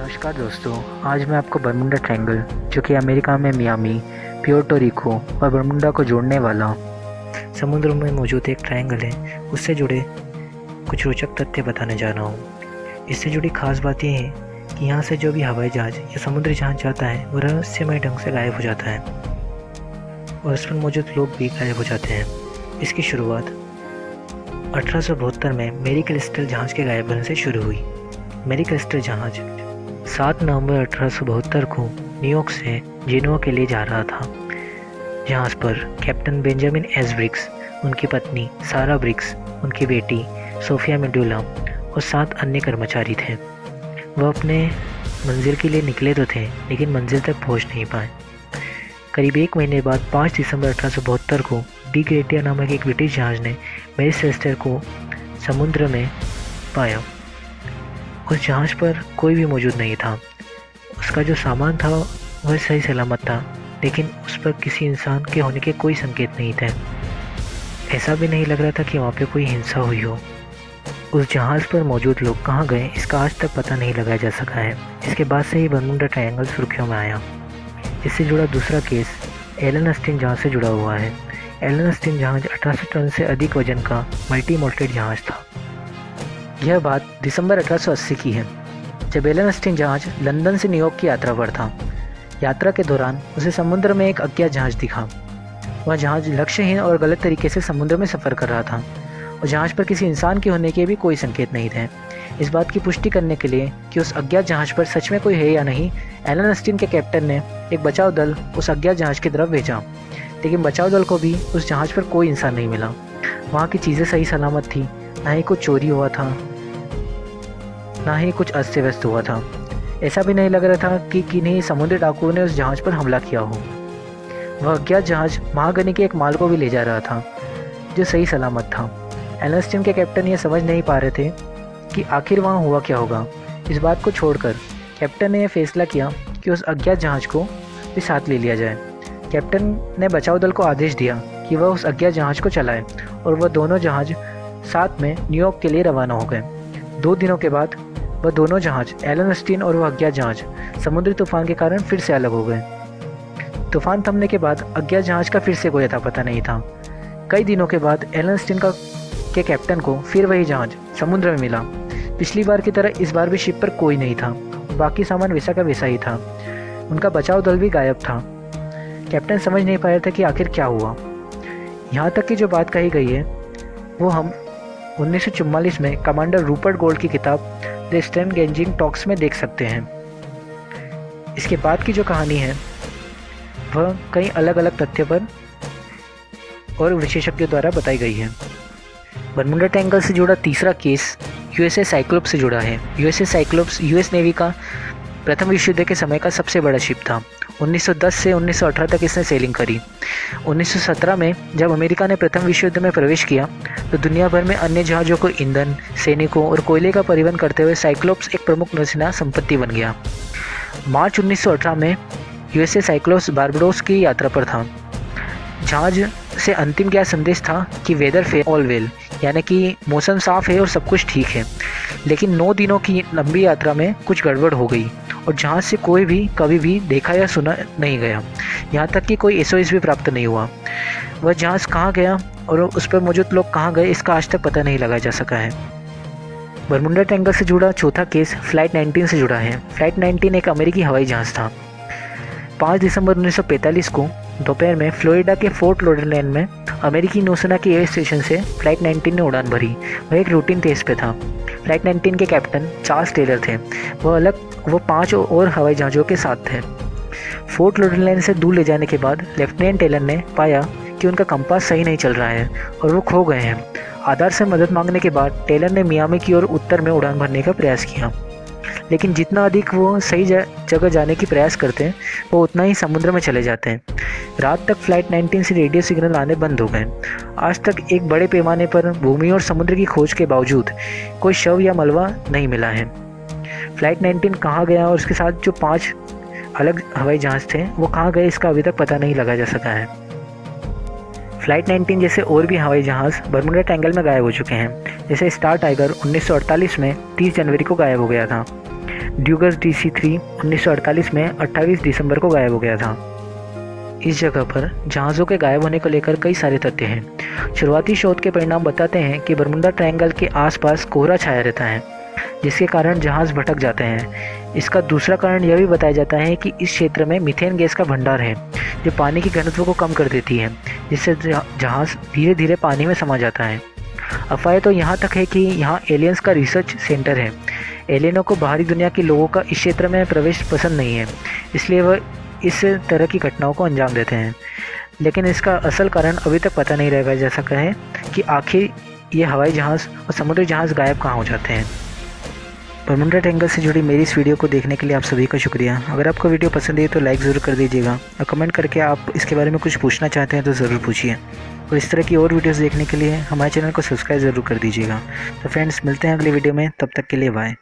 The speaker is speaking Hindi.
नमस्कार दोस्तों। आज मैं आपको बरमुडा ट्रायंगल, जो कि अमेरिका में मियामी, प्योर्टो रिको और बरमुडा को जोड़ने वाला समुद्र में मौजूद एक ट्रायंगल है, उससे जुड़े कुछ रोचक तथ्य बताने जा रहा हूँ। इससे जुड़ी खास बात यह है कि यहाँ से जो भी हवाई जहाज़ या समुद्री जहाज़ जाता है वो रहस्यमय ढंग से गायब हो जाता है और उस पर मौजूद लोग भी गायब हो जाते हैं। इसकी शुरुआत 1872 में मैरी क्रिस्टल जहाज़ के गायब होने से शुरू हुई। मैरी क्रिस्टल जहाज़ 7 नवंबर 1872 को न्यूयॉर्क से जेनोवा के लिए जा रहा था। जहाज़ पर कैप्टन बेंजामिन एस ब्रिक्स, उनकी पत्नी सारा ब्रिक्स, उनकी बेटी सोफिया मेडुला और 7 अन्य कर्मचारी थे। वह अपने मंजिल के लिए निकले तो थे, लेकिन मंजिल तक पहुंच नहीं पाए। करीब 1 महीने बाद 5 दिसंबर 1872 को डी ग्रेटिया नामक एक ब्रिटिश जहाज़ ने मैरी क्रिस्टल को समुद्र में पाया। उस जहाज़ पर कोई भी मौजूद नहीं था। उसका जो सामान था वह सही सलामत था, लेकिन उस पर किसी इंसान के होने के कोई संकेत नहीं थे। ऐसा भी नहीं लग रहा था कि वहाँ पे कोई हिंसा हुई हो। उस जहाज़ पर मौजूद लोग कहाँ गए, इसका आज तक पता नहीं लगाया जा सका है। इसके बाद से ही बरमुडा ट्रायंगल सुर्खियों में आया। इससे जुड़ा दूसरा केस एलन अस्टिन जहाज़ से जुड़ा हुआ है। एलन अस्टिन जहाज़ 1800 टन से अधिक वजन का मल्टी मोटेड जहाज़ था। यह बात दिसंबर 1880 की है, जब एलन अस्टिन जहाज़ लंदन से न्यूयॉर्क की यात्रा पर था। यात्रा के दौरान उसे समुद्र में एक अज्ञात जहाज़ दिखा। वह जहाज़ लक्ष्यहीन और गलत तरीके से समुद्र में सफ़र कर रहा था और जहाज़ पर किसी इंसान के होने के भी कोई संकेत नहीं थे। इस बात की पुष्टि करने के लिए कि उस अज्ञात जहाज़ पर सच में कोई है या नहीं, एलन अस्टिन के कैप्टन ने एक बचाव दल उस अज्ञात जहाज़ की तरफ भेजा, लेकिन बचाव दल को भी उस जहाज़ पर कोई इंसान नहीं मिला। वहाँ की चीज़ें सही सलामत थी, ना ही कुछ चोरी हुआ था, ना ही कुछ अस्त व्यस्त हुआ था। ऐसा भी नहीं लग रहा था कि किन्हीं समुद्री डाकुओं ने उस जहाज़ पर हमला किया हो। वह अज्ञात जहाज़ महागनी के एक माल को भी ले जा रहा था, जो सही सलामत था। एलन अस्टिन के कैप्टन ये समझ नहीं पा रहे थे कि आखिर वहाँ हुआ क्या होगा। इस बात को छोड़कर कैप्टन ने यह फैसला किया कि उस अज्ञात जहाज़ को भी साथ ले लिया जाए। कैप्टन ने बचाव दल को आदेश दिया कि वह उस अज्ञात जहाज़ को चलाए और वह दोनों जहाज़ साथ में न्यूयॉर्क के लिए रवाना हो गए। 2 दिनों के बाद वह दोनों जहाज़, एलन अस्टिन और वह अज्ञात जहाज़, समुद्री तूफान के कारण फिर से अलग हो गए। तूफान थमने के बाद अज्ञात जहाज़ का फिर से कोई अता पता नहीं था। कई दिनों के बाद एलन अस्टिन के कैप्टन को फिर वही जहाज़ समुद्र में मिला। पिछली बार की तरह इस बार भी शिप पर कोई नहीं था, बाकी सामान वैसा का वैसा ही था। उनका बचाव दल भी गायब था। कैप्टन समझ नहीं पाया था कि आखिर क्या हुआ। यहाँ तक कि जो बात कही गई है वो हम 1944 में कमांडर रूपर्ट गोल्ड की किताब द स्ट्रेनगेजिंग टॉक्स में देख सकते हैं। इसके बाद की जो कहानी है वह कई अलग अलग तथ्य पर और विशेषज्ञों द्वारा बताई गई है। बरमुडा ट्रायंगल से जुड़ा तीसरा केस यूएसएस साइक्लोप्स से जुड़ा है। यूएसएस साइक्लोप्स यूएस नेवी का प्रथम विश्व युद्ध के समय का सबसे बड़ा शिप था। 1910 से 1918 तक इसने सेलिंग करी। 1917 में जब अमेरिका ने प्रथम विश्व युद्ध में प्रवेश किया तो दुनिया भर में अन्य जहाज़ों को ईंधन, सैनिकों और कोयले का परिवहन करते हुए साइक्लोप्स एक प्रमुख नौसेना संपत्ति बन गया। मार्च 1918 में यूएसएस साइक्लोप्स बारबडोस की यात्रा पर था। जहाज़ से अंतिम क्या संदेश था कि वेदर फेयर ऑल वेल, यानी कि मौसम साफ है और सब कुछ ठीक है। लेकिन 9 दिनों की लंबी यात्रा में कुछ गड़बड़ हो गई और जहाज़ से कोई भी कभी भी देखा या सुना नहीं गया। यहाँ तक कि कोई एसओएस भी प्राप्त नहीं हुआ। वह जहाज़ कहाँ गया और उस पर मौजूद लोग कहाँ गए, इसका आज तक पता नहीं लगाया जा सका है। बरमुडा ट्रायंगल से जुड़ा चौथा केस फ्लाइट 19 से जुड़ा है। फ्लाइट 19 एक अमेरिकी हवाई जहाज़ था। 5 दिसंबर 1945 को दोपहर में फ्लोरिडा के फोर्ट लॉडरलैंड में अमेरिकी नौसेना के एयर स्टेशन से फ्लाइट 19 ने उड़ान भरी। वह एक रूटीन टेस्ट पे था। फ्लाइट 19 के कैप्टन चार्ल्स टेलर थे। वह 5 और हवाई जहाज़ों के साथ थे। फोर्ट लॉडरलैंड से दूर ले जाने के बाद लेफ्टिनेंट टेलर ने पाया कि उनका कंपास सही नहीं चल रहा है और वो खो गए हैं। आधार से मदद मांगने के बाद टेलर ने मियामी की ओर उत्तर में उड़ान भरने का प्रयास किया, लेकिन जितना अधिक वो सही जगह जाने की प्रयास करते हैं वो उतना ही समुद्र में चले जाते हैं। रात तक फ्लाइट 19 से रेडियो सिग्नल आने बंद हो गए। आज तक एक बड़े पैमाने पर भूमि और समुद्र की खोज के बावजूद कोई शव या मलबा नहीं मिला है। फ्लाइट 19 कहाँ गया और उसके साथ जो 5 अलग हवाई जहाज़ थे वो कहाँ गए, इसका अभी तक पता नहीं लगाया जा सका है। फ्लाइट 19 जैसे और भी हवाई जहाज़ बरमुडा ट्रायंगल में गायब हो चुके हैं। जैसे स्टार टाइगर 1948 में 30 जनवरी को गायब हो गया था। ड्यूगस DC-3 1948 में 28 दिसंबर को गायब हो गया था। इस जगह पर जहाज़ों के गायब होने को लेकर कई सारे तथ्य हैं। शुरुआती शोध के परिणाम बताते हैं कि बरमुडा ट्रायंगल के आसपास कोहरा छाया रहता है, जिसके कारण जहाज़ भटक जाते हैं। इसका दूसरा कारण यह भी बताया जाता है कि इस क्षेत्र में मीथेन गैस का भंडार है, जो पानी की घनत्व को कम कर देती है, जिससे जहाज़ धीरे धीरे पानी में समा जाता है। अफवाहें तो यहाँ तक है कि यहाँ एलियंस का रिसर्च सेंटर है। एलियनों को बाहरी दुनिया के लोगों का इस क्षेत्र में प्रवेश पसंद नहीं है, इसलिए वह इस तरह की घटनाओं को अंजाम देते हैं। लेकिन इसका असल कारण अभी तक पता नहीं रहेगा, जैसा कहें कि आखिर ये हवाई जहाज़ और समुद्री जहाज़ गायब कहाँ हो जाते हैं। बरमुडा ट्रायंगल से जुड़ी मेरी इस वीडियो को देखने के लिए आप सभी का शुक्रिया। अगर आपको वीडियो पसंद है तो लाइक ज़रूर कर दीजिएगा और कमेंट करके आप इसके बारे में कुछ पूछना चाहते हैं तो ज़रूर पूछिए। और इस तरह की और वीडियोस देखने के लिए हमारे चैनल को सब्सक्राइब ज़रूर कर दीजिएगा। तो फ्रेंड्स, मिलते हैं अगली वीडियो में, तब तक के लिए बाय।